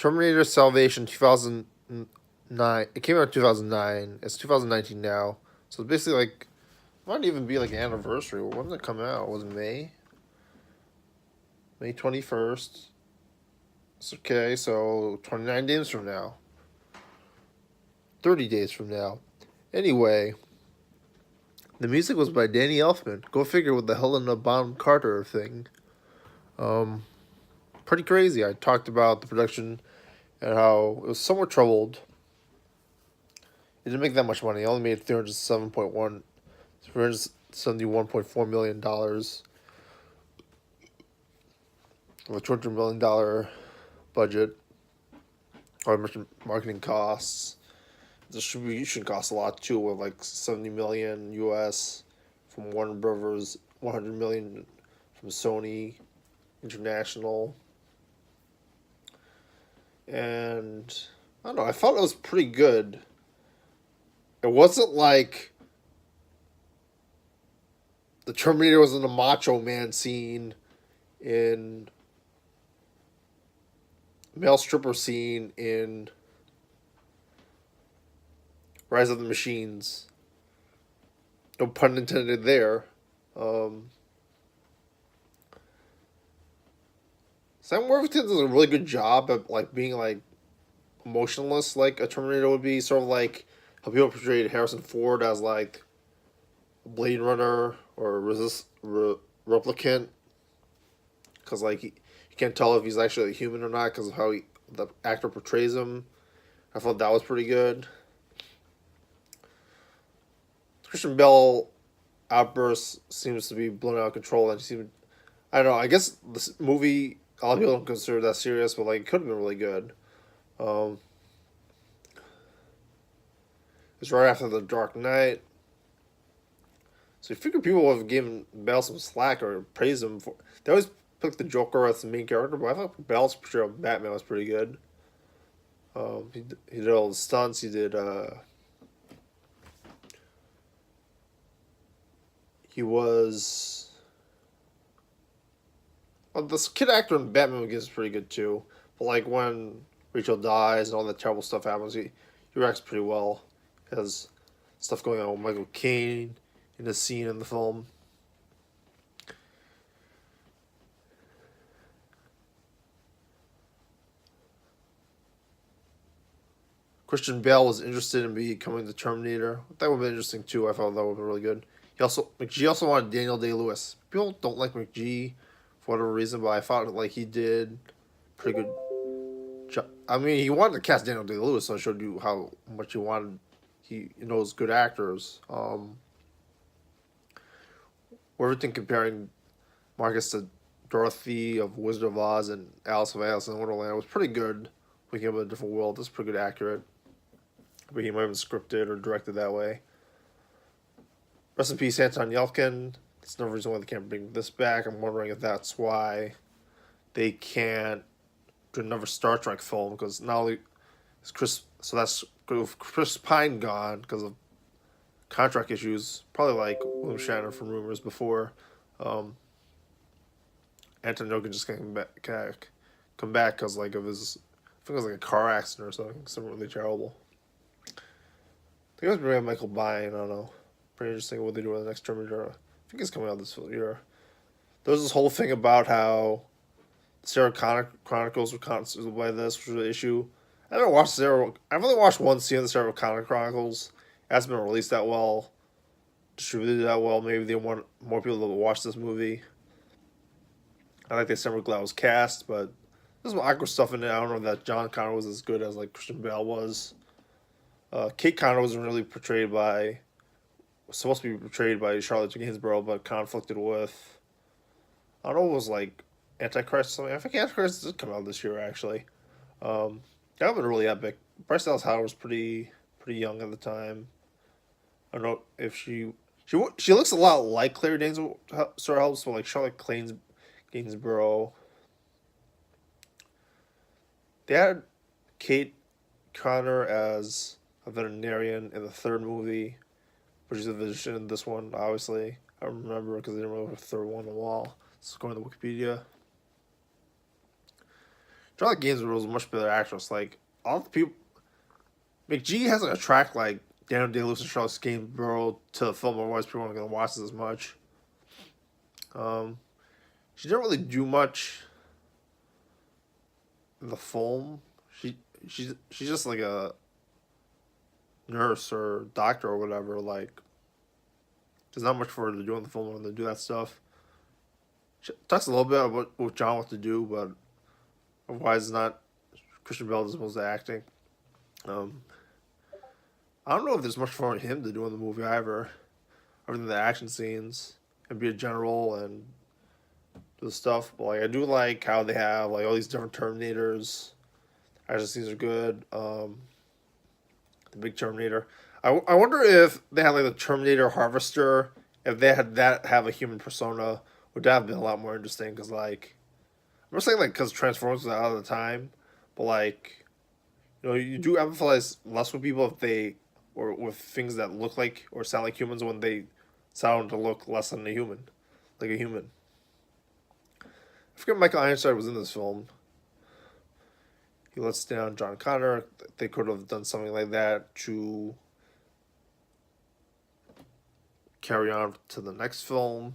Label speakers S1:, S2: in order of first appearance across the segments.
S1: Terminator Salvation 2009. It came out in 2009. It's 2019 now. So it's basically like, it might even be like an anniversary. When did it come out? Was it May? May 21st. It's okay, so 29 days from now. 30 days from now. Anyway, the music was by Danny Elfman. Go figure with the Helena Bonham Carter thing. Um, Pretty crazy. I talked about the production and how it was somewhat troubled. It didn't make that much money. It only made 371.4 million dollars with a $200 million budget. Or marketing costs. Distribution costs a lot too, with like 70 million US from Warner Brothers, 100 million from Sony International. And I don't know, I felt it was pretty good. It wasn't like the Terminator was in a Macho Man scene, in male stripper scene in Rise of the Machines. No pun intended there. Sam Worthington does a really good job of like being like emotionless, like a Terminator would be. Sort of like how people portrayed Harrison Ford as like a Blade Runner or replicant, because like you can't tell if he's actually a human or not because of how the actor portrays him. I thought that was pretty good. Christian Bale outburst seems to be blown out of control, and I don't know. I guess this movie, a lot of people don't consider that serious, but like it could have been really good. Um, it's right after the Dark Knight, so you figure people would have given Bale some slack or praised him for. They always pick the Joker as the main character, but I thought Bale's portrayal of Batman was pretty good. He did all the stunts. He was. Well, this kid actor in Batman is pretty good too. But like when Rachel dies and all that terrible stuff happens, he reacts pretty well. He has stuff going on with Michael Caine in the scene in the film. Christian Bale was interested in becoming the Terminator. That would have been interesting too. I thought that would have been really good. McGee also wanted Daniel Day Lewis. People don't like McGee for whatever reason, but I thought like he did pretty good job. I mean, he wanted to cast Daniel Day Lewis, so I showed you how much he wanted. He knows good actors. Everything comparing Marcus to Dorothy of Wizard of Oz and Alice of Alice in Wonderland was pretty good. Looking at a different world, that's pretty good, accurate. But he might have been scripted or directed that way. Rest in peace, Anton Yelkin. That's no reason why they can't bring this back. I'm wondering if that's why they can't do another Star Trek film, because not only is that's Chris Pine gone because of contract issues, probably like William Shatner from rumors before. Anton Yelkin just can't come back because like of his, I think it was like a car accident or something really terrible. I think it was bringing Michael Biehn. I don't know. Pretty interesting what they do with the next Terminator. I think it's coming out this year. There was this whole thing about how Sarah Chronicles were cancelled by this, which was an issue. I've only watched one scene of the Sarah Connor Chronicles. It hasn't been released that well, distributed that well. Maybe they want more people to watch this movie. I like that Summer Glau was cast, but there's some awkward stuff in it. I don't know that John Connor was as good as like Christian Bale was. Kate Connor wasn't really supposed to be portrayed by Charlotte Gainsborough, but conflicted with, I don't know, it was like Antichrist or something. I think Antichrist did come out this year actually. That would have been really epic. Bryce Dallas Howard was pretty young at the time. I don't know if she looks a lot like Claire Danes, sort of helps, but like Charlotte Gainsborough. They had Kate Connor as a veterinarian in the third movie, which is a physician in this one, obviously. I remember because I didn't remember the third one on the wall. Let's go to Wikipedia. Charlotte Gainsbourg was a much better actress. Like all the people, McGee hasn't attracted like Daniel Day-Lewis and Charlotte Gainsbourg to the film. Otherwise, people aren't gonna watch this as much. Um, she didn't really do much in the film. She she's just like a nurse or doctor or whatever. Like there's not much for her to do in the film when they do that stuff. She talks a little bit about what John wants to do, but otherwise, it's not Christian Bale does most of the acting. Um, I don't know if there's much for him to do in the movie either, other than the action scenes and be a general and do the stuff. But like, I do like how they have like all these different Terminators. Action scenes are good. The big Terminator. I wonder if they had like the Terminator Harvester. If they had that have a human persona, would that have been a lot more interesting? Because like, I'm not saying like because Transformers was out of the time, but like, you do empathize less with people if they or with things that look like or sound like humans when they sound to look less than a human, like a human. I forget Michael Ironside was in this film. He lets down John Connor. They could have done something like that to carry on to the next film.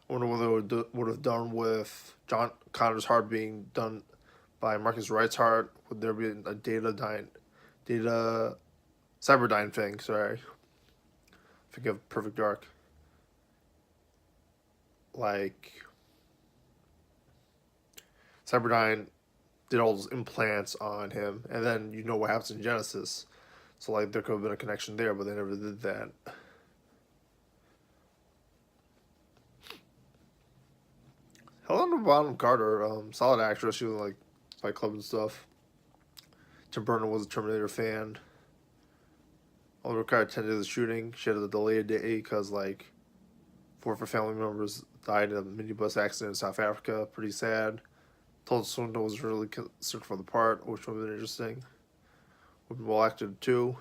S1: I wonder what they would have done with John Connor's heart being done by Marcus Wright's heart. Would there be a data Cyberdyne thing? Sorry, think of Perfect Dark. Like Cyberdyne did all those implants on him, and then you know what happens in Genesis. So like there could have been a connection there, but they never did that. Helena Bonham Carter, solid actress. She was in, like Fight Club and stuff. Tim Burton was a Terminator fan. Oliver Carr attended the shooting. She had to delay a day because like four of her family members died in a minibus accident in South Africa. Pretty sad. Tilda Swinton was really concerned for the part, which would have been interesting. Would have been well acted too.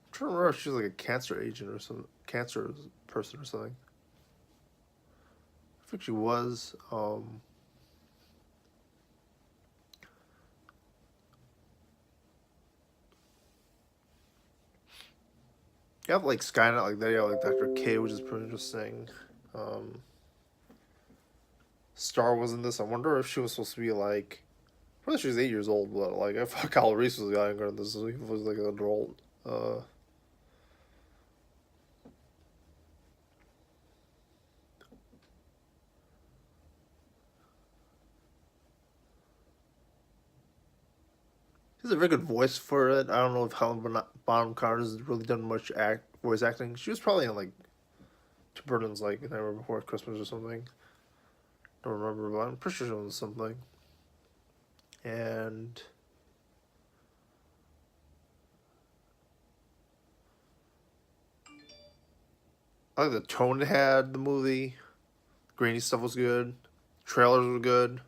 S1: I'm trying to remember if she was like a cancer agent or some cancer person or something. I think she was. You have like Skynet like that. You have like Dr. K, which is pretty interesting. Um, Star was in this. I wonder if she was supposed to be like. Probably she was 8 years old, but like I thought Kyle Reese was younger than this. He was like an adult. He's a very good voice for it. I don't know if Helen Bonham Carter's really done much voice acting. She was probably in like Tim Burton's like Nightmare Before Christmas or something. Don't remember, but I'm pretty sure she was something. And I like the tone it had. The movie, grainy stuff was good. Trailers were good.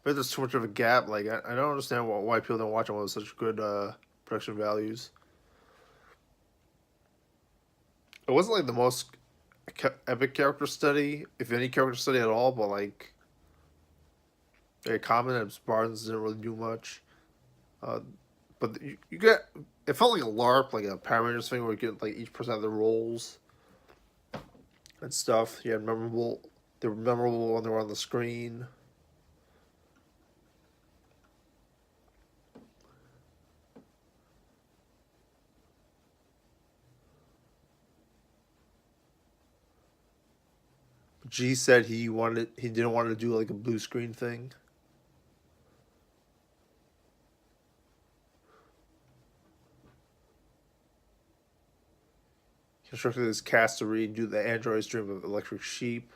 S1: But there's too much of a gap. Like I don't understand why people don't watch it with such good production values. It wasn't like the most epic character study, if any character study at all. But like, very common and Spartans didn't really do much. Uh, but you get it felt like a LARP, like a Power Rangers thing, where you get like each person had their roles and stuff. You had memorable. They were memorable when they were on the screen. G said he didn't want to do like a blue screen thing. He instructed his cast to redo the android's dream of Electric Sheep.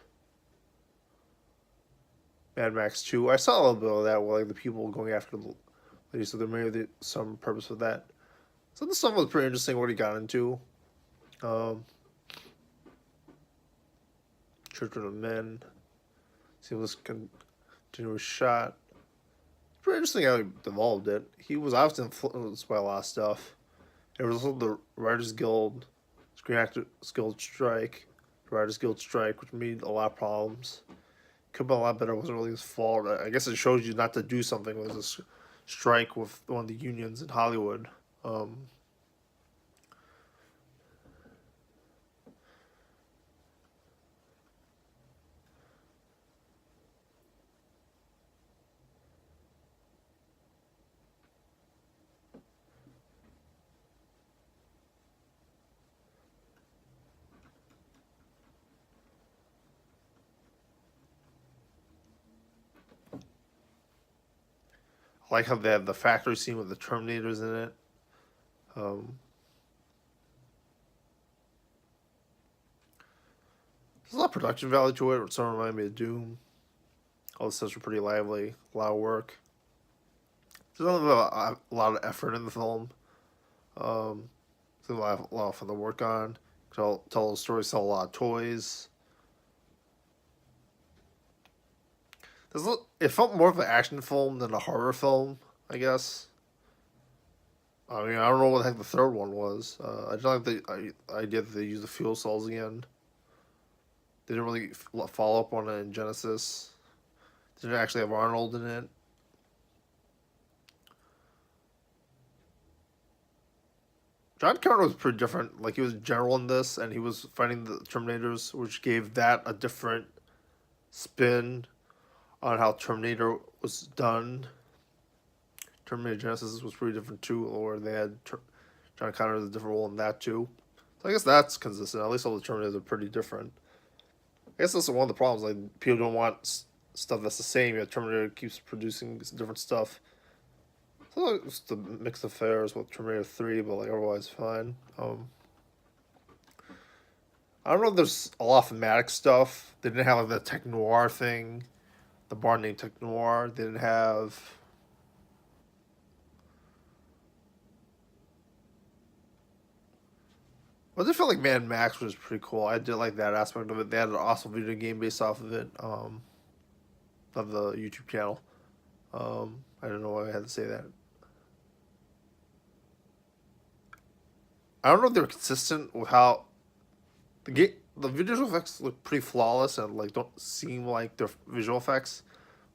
S1: Mad Max 2. I saw a little bit of that where like the people going after the lady, so there may be some purpose with that. So this stuff was pretty interesting what he got into. Um, Children of Men. Seamless continuous shot. pretty interesting how he developed it. He was obviously influenced by a lot of stuff. There was also the Writers Guild, Screen Actors Guild strike, Writers Guild strike, which made a lot of problems. Could have been a lot better. It wasn't really his fault. I guess it shows you not to do something when there's a strike with one of the unions in Hollywood. Um, I like how they have the factory scene with the Terminators in it. Um, there's a lot of production value to it, which sort of reminded me of Doom. All the sets were pretty lively, a lot of work. There's a lot of effort in the film. Um, there's a lot of fun to work on. Tell a story, sell a lot of toys. It felt more of an action film than a horror film, I guess. I mean, I don't know what the heck the third one was. I don't like the idea that they used the fuel cells again. They didn't really follow up on it in Genesis. They didn't actually have Arnold in it. John Connor was pretty different. Like, he was general in this, and he was fighting the Terminators, which gave that a different spin on how Terminator was done. Terminator Genesis was pretty different too, or they had John Connor as a different role in that too. So I guess that's consistent. At least all the Terminators are pretty different. I guess that's one of the problems. Like, people don't want stuff that's the same. Yet Terminator keeps producing different stuff. So it's the mixed affairs with Terminator 3, but like otherwise fine. I don't know if there's a lot of thematic stuff. They didn't have like the tech noir thing, the bar named Tech Noir. They didn't have. I did feel like Mad Max was pretty cool. I did like that aspect of it. They had an awesome video game based off of it, of the YouTube channel. I don't know why I had to say that. I don't know if they're consistent with how the visual effects look pretty flawless and like don't seem like they're visual effects.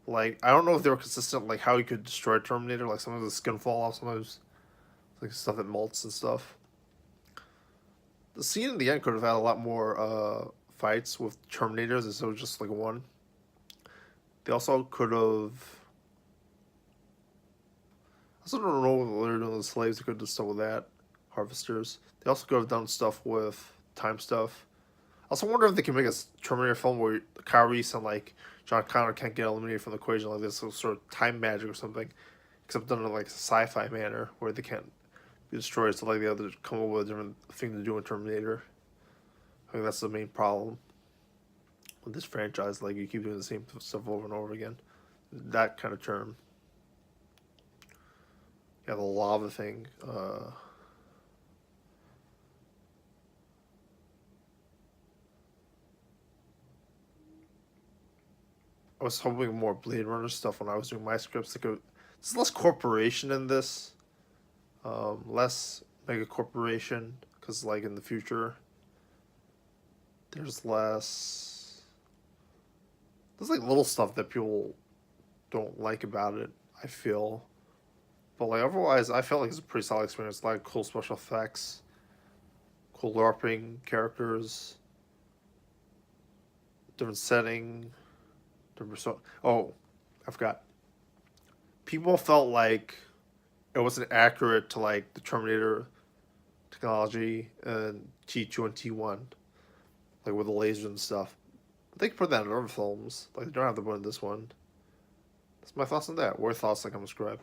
S1: Like, I don't know if they were consistent, like how you could destroy Terminator. Like, sometimes the skin fall off, sometimes like stuff that melts and stuff. The scene in the end could have had a lot more fights with Terminators instead of just like one. They also could have. I also don't know what they're doing with the slaves. They could have done stuff with that. Harvesters. They also could have done stuff with time stuff. I also wonder if they can make a Terminator film where Kyle Reese and like John Connor can't get eliminated from the equation, like this sort of time magic or something, except done in like a sci-fi manner where they can't be destroyed. So like they have to come up with a different thing to do in Terminator. I think that's the main problem with this franchise. Like, you keep doing the same stuff over and over again. That kind of term. Yeah, the lava thing. I was hoping more Blade Runner stuff when I was doing my scripts. There's less corporation in this, less mega corporation, because like in the future, there's less. There's like little stuff that people don't like about it. I feel, but like otherwise, I felt like it's a pretty solid experience. A lot of cool special effects, cool LARPing characters, different setting. Oh, I forgot. People felt like it wasn't accurate to like the Terminator technology and T2 and T1, like with the lasers and stuff. But they could put that in other films. Like, they don't have to put in this one. That's my thoughts on that. What are your thoughts? Like, I'm subscribe.